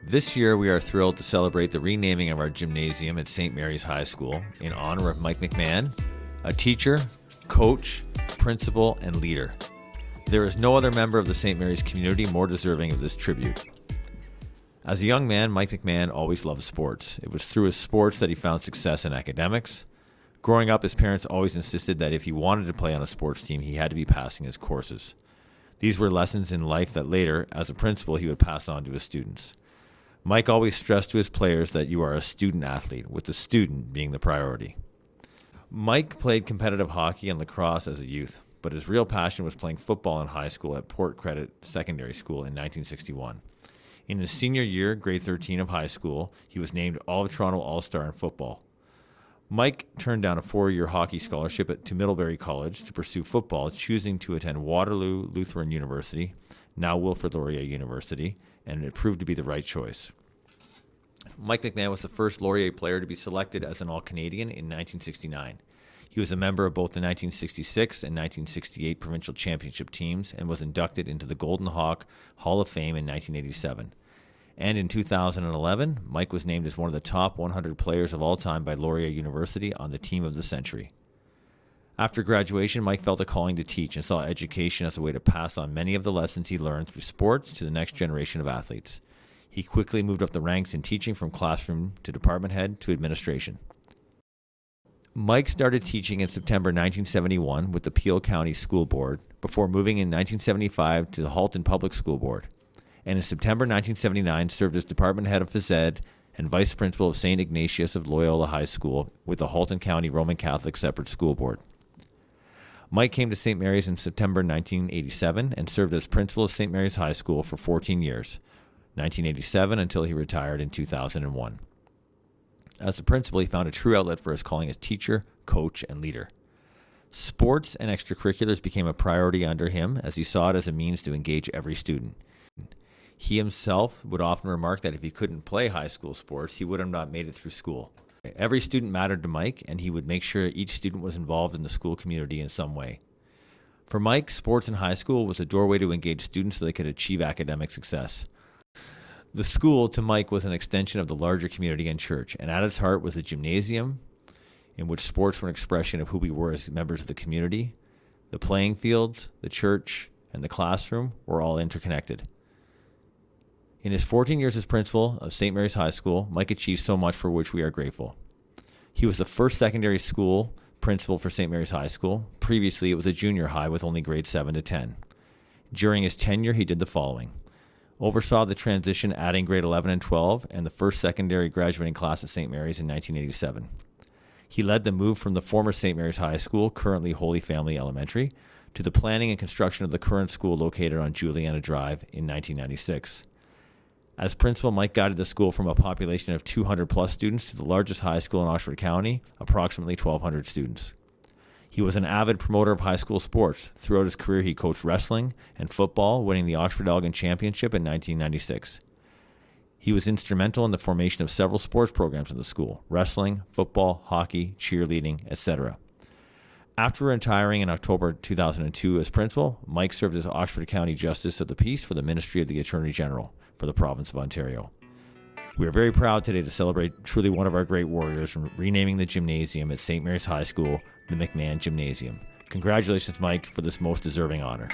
This year, we are thrilled to celebrate the renaming of our gymnasium at St. Mary's High School in honor of Mike McMahon, a teacher, coach, principal, and leader. There is no other member of the St. Mary's community more deserving of this tribute. As a young man, Mike McMahon always loved sports. It was through his sports that he found success in academics. Growing up, his parents always insisted that if he wanted to play on a sports team, he had to be passing his courses. These were lessons in life that later, as a principal, he would pass on to his students. Mike always stressed to his players that you are a student athlete, with the student being the priority. Mike played competitive hockey and lacrosse as a youth, but his real passion was playing football in high school at Port Credit Secondary School in 1961. In his senior year, grade 13 of high school, he was named All of Toronto All-Star in football. Mike turned down a 4-year hockey scholarship to Middlebury College to pursue football, choosing to attend Waterloo Lutheran University, now Wilfrid Laurier University, and it proved to be the right choice. Mike McMahon was the first Laurier player to be selected as an All-Canadian in 1969. He was a member of both the 1966 and 1968 provincial championship teams and was inducted into the Golden Hawk Hall of Fame in 1987. And in 2011, Mike was named as one of the top 100 players of all time by Laurier University on the Team of the Century. After graduation, Mike felt a calling to teach and saw education as a way to pass on many of the lessons he learned through sports to the next generation of athletes. He quickly moved up the ranks in teaching from classroom to department head to administration. Mike started teaching in September 1971 with the Peel County School Board before moving in 1975 to the Halton Public School Board, and in September 1979 served as department head of phys ed and vice principal of St. Ignatius of Loyola High School with the Halton County Roman Catholic Separate School Board. Mike came to St. Mary's in September 1987 and served as principal of St. Mary's High School for 14 years, 1987 until he retired in 2001. As a principal, he found a true outlet for his calling as teacher, coach, and leader. Sports and extracurriculars became a priority under him as he saw it as a means to engage every student. He himself would often remark that if he couldn't play high school sports, he would have not made it through school. Every student mattered to Mike, and he would make sure each student was involved in the school community in some way. For Mike, sports in high school was a doorway to engage students so they could achieve academic success. The school, to Mike, was an extension of the larger community and church, and at its heart was the gymnasium, in which sports were an expression of who we were as members of the community. The playing fields, the church, and the classroom were all interconnected. In his 14 years as principal of St. Mary's High School, Mike achieved so much for which we are grateful. He was the first secondary school principal for St. Mary's High School. Previously, it was a junior high with only grades 7 to 10. During his tenure, he did the following. Oversaw the transition adding grade 11 and 12 and the first secondary graduating class at St. Mary's in 1987. He led the move from the former St. Mary's High School, currently Holy Family Elementary, to the planning and construction of the current school located on Juliana Drive in 1996. As principal, Mike guided the school from a population of 200 plus students to the largest high school in Oxford County, approximately 1,200 students. He was an avid promoter of high school sports. Throughout his career, he coached wrestling and football, winning the Oxford Elgin Championship in 1996. He was instrumental in the formation of several sports programs in the school: wrestling, football, hockey, cheerleading, etc. After retiring in October 2002 as principal, Mike served as Oxford County Justice of the Peace for the Ministry of the Attorney General for the province of Ontario. We are very proud today to celebrate truly one of our great warriors from renaming the gymnasium at St. Mary's High School the McMahon Gymnasium. Congratulations, Mike, for this most deserving honor.